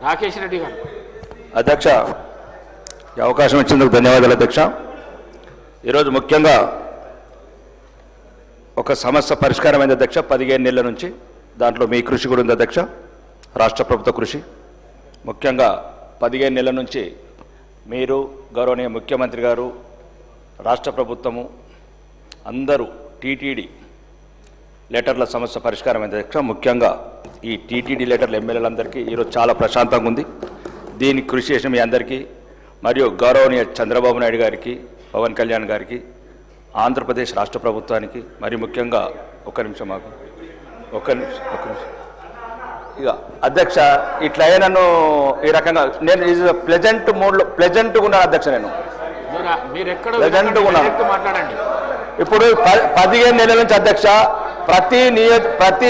రాకేష్ రెడ్డి గారు. అధ్యక్ష, ఈ అవకాశం ఇచ్చేందుకు ధన్యవాదాలు అధ్యక్ష. ఈరోజు ముఖ్యంగా ఒక సమస్య పరిష్కారమైంది అధ్యక్ష. 15 నెలల నుంచి దాంట్లో మీ కృషి కూడా ఉంది అధ్యక్ష, రాష్ట్ర ప్రభుత్వ కృషి. ముఖ్యంగా 15 నెలల నుంచి మీరు, గౌరవనీయ ముఖ్యమంత్రి గారు, రాష్ట్ర ప్రభుత్వము అందరూ టీటీడీ లెటర్ల సమస్య పరిష్కారమైంది అధ్యక్ష. ముఖ్యంగా ఈ టీటీడీ లెటర్ల ఎమ్మెల్యేలందరికీ ఈరోజు చాలా ప్రశాంతంగా ఉంది. దీనికి కృషి చేసిన మీ అందరికీ మరియు గౌరవనీయ చంద్రబాబు నాయుడు గారికి, పవన్ కళ్యాణ్ గారికి, ఆంధ్రప్రదేశ్ రాష్ట్ర ప్రభుత్వానికి, మరి ముఖ్యంగా ఒక్క నిమిషం ఇక అధ్యక్ష, ఇట్లా నన్ను ఈ రకంగా నేను ప్లెజెంట్ మూడ్లో ప్లెజెంట్గా ఉన్నాను అధ్యక్ష. నేను ప్లెజెంట్గా ఉన్నాను. మాట్లాడండి. ఇప్పుడు 15 నెలల నుంచి అధ్యక్ష ప్రతి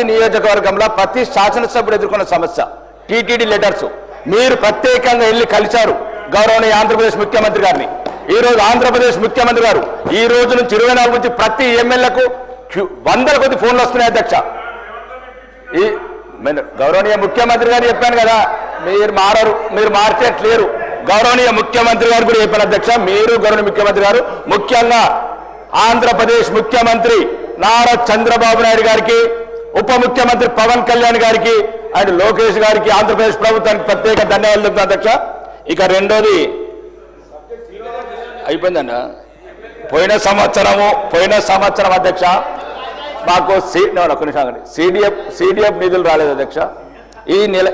నియోజకవర్గంలో ప్రతి శాసనసభ్యుడు ఎదుర్కొన్న సమస్య టీటీడీ లెటర్స్. మీరు ప్రత్యేకంగా వెళ్ళి కలిశారు గౌరవనీయ ఆంధ్రప్రదేశ్ ముఖ్యమంత్రి గారిని. ఈరోజు ఆంధ్రప్రదేశ్ ముఖ్యమంత్రి గారు ఈ రోజు నుంచి 24 నుంచి ప్రతి ఎమ్మెల్యేకు 100 కొద్ది ఫోన్లు వస్తున్నాయి అధ్యక్ష. ఈ గౌరవనీయ ముఖ్యమంత్రి గారు చెప్పాను కదా, మీరు మారరు, మీరు మార్చేట్లేరు. గౌరవనీయ ముఖ్యమంత్రి గారు కూడా చెప్పాను అధ్యక్ష. మీరు గౌరవనీయ ముఖ్యమంత్రి గారు, ముఖ్యంగా ఆంధ్రప్రదేశ్ ముఖ్యమంత్రి నారా చంద్రబాబు నాయుడు గారికి, ఉప ముఖ్యమంత్రి పవన్ కళ్యాణ్ గారికి అండ్ లోకేష్ గారికి, ఆంధ్రప్రదేశ్ ప్రభుత్వానికి ప్రత్యేక ధన్యవాదాలు చెప్తాను అధ్యక్ష. ఇక రెండోది అయిపోయిందన్న, పోయిన సంవత్సరం అధ్యక్ష మాకు సిడిఎఫ్ నిధులు రాలేదు అధ్యక్ష.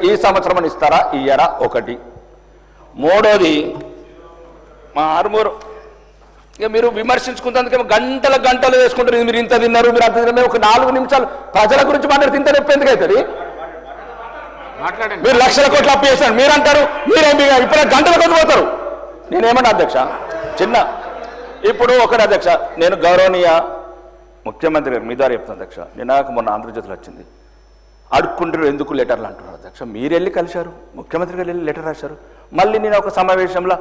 ఈ సంవత్సరం ఇస్తారా, ఇయ్యరా? ఒకటి. మూడోది మా ఆర్మూరు, ఇక మీరు విమర్శించుకున్నందుకే గంటలు వేసుకుంటారు. మీరు ఇంత తిన్నారు, మీరు అంత తిన్నారు. ఒక 4 నిమిషాలు ప్రజల గురించి మాట్లాడితే ఇంత నొప్పి ఎందుకు అవుతుంది? మీరు లక్షల కోట్లు అప్పు చేశారు మీరు అంటారు, మీరేం ఇప్పుడు గంటల కొద్ది పోతారు. నేనేమన్నా అధ్యక్ష ఇప్పుడు ఒకటి అధ్యక్ష, నేను గౌరవనీయ ముఖ్యమంత్రి గారు మీ ద్వారా చెప్తాను అధ్యక్ష. నాకు మొన్న ఆంధ్రజ్యోతిలో వచ్చింది, అడుక్కుంటారు ఎందుకు లెటర్లు అంటున్నారు అధ్యక్ష. మీరు వెళ్ళి కలిశారు, ముఖ్యమంత్రి గారు వెళ్ళి లెటర్ రాశారు. మళ్ళీ నేను ఒక సమావేశంలో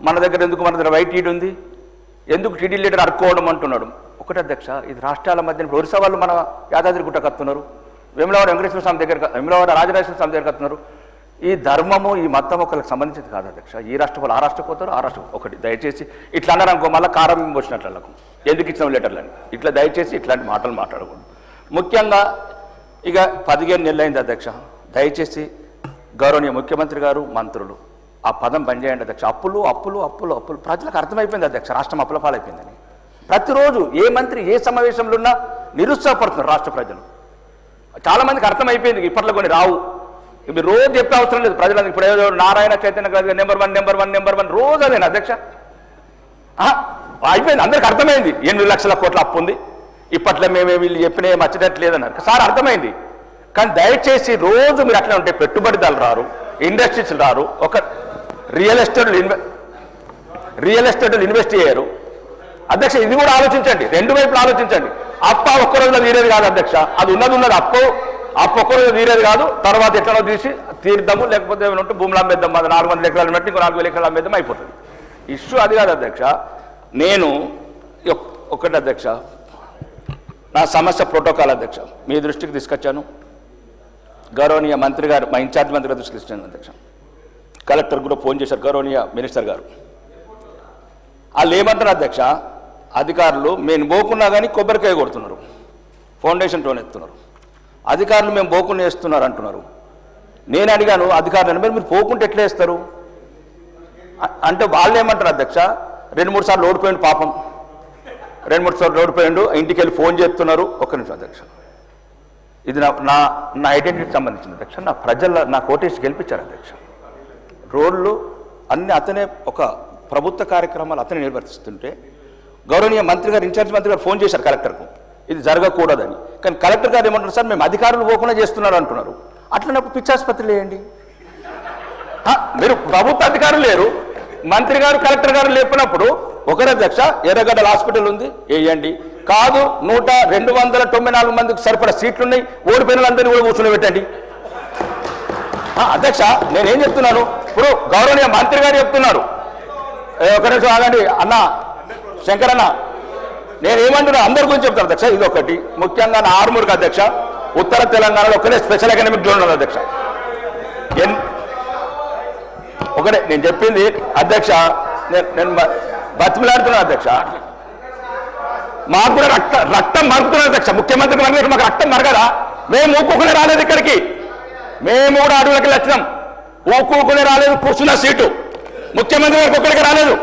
మన దగ్గర వైట్ ఈడ్ ఉంది, ఎందుకు టీడీ లెటర్ అడుక్కోవడం అంటున్నాడు. ఒకటి అధ్యక్ష, ఇది రాష్ట్రాల మధ్య ఒరిస్సా వాళ్ళు మన యాదాద్రి గుట్ట కత్తున్నారు, వేములవాడ వెంకటేశ్వర స్వామి దగ్గర, వేములవాడ రాజరాజేశ్వర స్వామి దగ్గర కత్తున్నారు. ఈ ధర్మము ఈ మతం ఒకరికి సంబంధించింది కాదు అధ్యక్ష. ఈ రాష్ట్ర వాళ్ళు ఆ రాష్ట్రం పోతారు, ఆ రాష్ట్రం ఒకటి. దయచేసి ఇట్లా అన్నారు అనుకో, మళ్ళీ కారం వచ్చినట్లకు ఎందుకు ఇచ్చిన లెటర్లని ఇట్లా దయచేసి ఇట్లాంటి మాటలు మాట్లాడకూడదు. ముఖ్యంగా ఇక 15 నెలలు అయింది అధ్యక్ష. దయచేసి గౌరవనీయ ముఖ్యమంత్రి గారు, మంత్రులు ఆ పదం పనిచేయండి అధ్యక్ష. అప్పులు అప్పులు అప్పులు అప్పులు ప్రజలకు అర్థమైపోయింది అధ్యక్ష, రాష్ట్రం అప్పుల పాలైపోయిందని. ప్రతిరోజు ఏ మంత్రి ఏ సమావేశంలో ఉన్నా నిరుత్సాహపడుతున్నారు రాష్ట్ర ప్రజలు. చాలామందికి అర్థమైపోయింది, ఇప్పట్లో కొన్ని రావు. మీరు రోజు చెప్పే అవసరం లేదు ప్రజలకు. ఇప్పుడు ఏదో నారాయణ చైతన్య గారు నెంబర్ వన్ రోజు అదేనా అధ్యక్ష? అయిపోయింది, అందరికి అర్థమైంది 8 లక్షల కోట్ల అప్పు ఉంది. ఇప్పట్లో మేమే వీళ్ళు చెప్పిన ఏం వచ్చేటట్టు లేదన్నారు సార్, అర్థమైంది. కానీ దయచేసి రోజు మీరు అట్లా ఉంటే పెట్టుబడిదారులు రారు, ఇండస్ట్రీస్ రారు, ఒక రియల్ ఎస్టేట్లు ఇన్వెస్ట్ చేయరు అధ్యక్ష. ఇది కూడా ఆలోచించండి, 2 వైపులు ఆలోచించండి. అప్ప ఒక్క రోజులో తీరేది కాదు అధ్యక్ష, అది ఉన్నది అప్పు ఒక్క రోజు తీరేది కాదు. తర్వాత ఎట్లనో తీసి తీర్దాము, లేకపోతే ఏమైనా ఉంటే భూములు అమ్మేద్దాం, అది 400 ఎకరాలు బట్టి ఇంకో 4000 ఎకరాలు అమ్మేద్దాం, అయిపోతుంది. ఇష్యూ అది కాదు అధ్యక్ష. నేను ఒకటి అధ్యక్ష, నా సమస్య ప్రోటోకాల్ అధ్యక్ష మీ దృష్టికి తీసుకొచ్చాను. గౌరవనీయ మంత్రి గారు, మా ఇన్ఛార్జ్ మంత్రి గారు దృష్టికి తీసుకొచ్చాను అధ్యక్ష. కలెక్టర్ కూడా ఫోన్ చేశారు, గౌరవనీయ మినిస్టర్ గారు. వాళ్ళు ఏమంటారు అధ్యక్ష, అధికారులు మేము పోకున్నా కానీ కొబ్బరికాయ కొడుతున్నారు, ఫౌండేషన్ టోన్ ఎత్తున్నారు. అధికారులు మేము పోకుండా వేస్తున్నారు అంటున్నారు. నేను అడిగాను అధికారులను, మీరు పోకుంటే ఎట్లా వేస్తారు అంటే వాళ్ళు ఏమంటారు అధ్యక్ష, 2-3 సార్లు ఓడిపోయిండు పాపం, 2-3 సార్లు ఓడిపోయిండు, ఇంటికి వెళ్ళి ఫోన్ చేస్తున్నారు. ఒక్క నిమిషం అధ్యక్ష, ఇది నా ఐడెంటిటీకి సంబంధించిన అధ్యక్ష. నా కోటేసి గెలిపించారు అధ్యక్ష. రోడ్లు అన్ని అతనే, ఒక ప్రభుత్వ కార్యక్రమాలు అతనే నిర్వర్తిస్తుంటే గౌరవనీయ మంత్రి గారు, ఇన్ఛార్జ్ మంత్రి గారు ఫోన్ చేశారు కలెక్టర్కు ఇది జరగకూడదని. కానీ కలెక్టర్ గారు ఏమంటున్నారు, సార్ మేము అధికారులు పోకుండా చేస్తున్నారు అంటున్నారు. అట్లనప్పుడు పిచ్చాసుపత్రి వేయండి. మీరు ప్రభుత్వ అధికారులు లేరు, మంత్రి గారు కలెక్టర్ గారు లేపినప్పుడు ఒకరి అధ్యక్ష ఎర్రగడ్డల హాస్పిటల్ ఉంది వేయండి. కాదు 294 మందికి సరిపడా సీట్లున్నాయి, ఓడిపోయిన వాళ్ళందరినీ కూడా కూర్చొని పెట్టండి. అధ్యక్ష నేనేం చెప్తున్నాను, ఇప్పుడు గౌరవనీయ మంత్రి గారు చెప్తున్నారు, ఒక నిమిషం ఆగండి అన్న శంకరన్న, నేనేమంటున్నా అందరి గురించి చెప్తాను అధ్యక్ష. ఇది ఒకటి ముఖ్యంగా నా ఆర్మూర్కి అధ్యక్ష, ఉత్తర తెలంగాణలో ఒకనే స్పెషల్ ఎకనామిక్ జోన్ ఉన్నది అధ్యక్ష. ఒకటే నేను చెప్పింది అధ్యక్ష, నేను బతిమలాడుతున్నా అధ్యక్ష. మాకు కూడా రక్తం మరుగుతున్నా అధ్యక్ష. ముఖ్యమంత్రి మరగలేదు, మాకు రక్తం మరగదా? మేము ఊపుకునే రాలేదు ఇక్కడికి, మేము కూడా అడవులకి వచ్చినాం. ఊపుకునే రాలేదు, కూర్చున్న సీటు ముఖ్యమంత్రి గారికి ఒక్కడికి రాలేదు.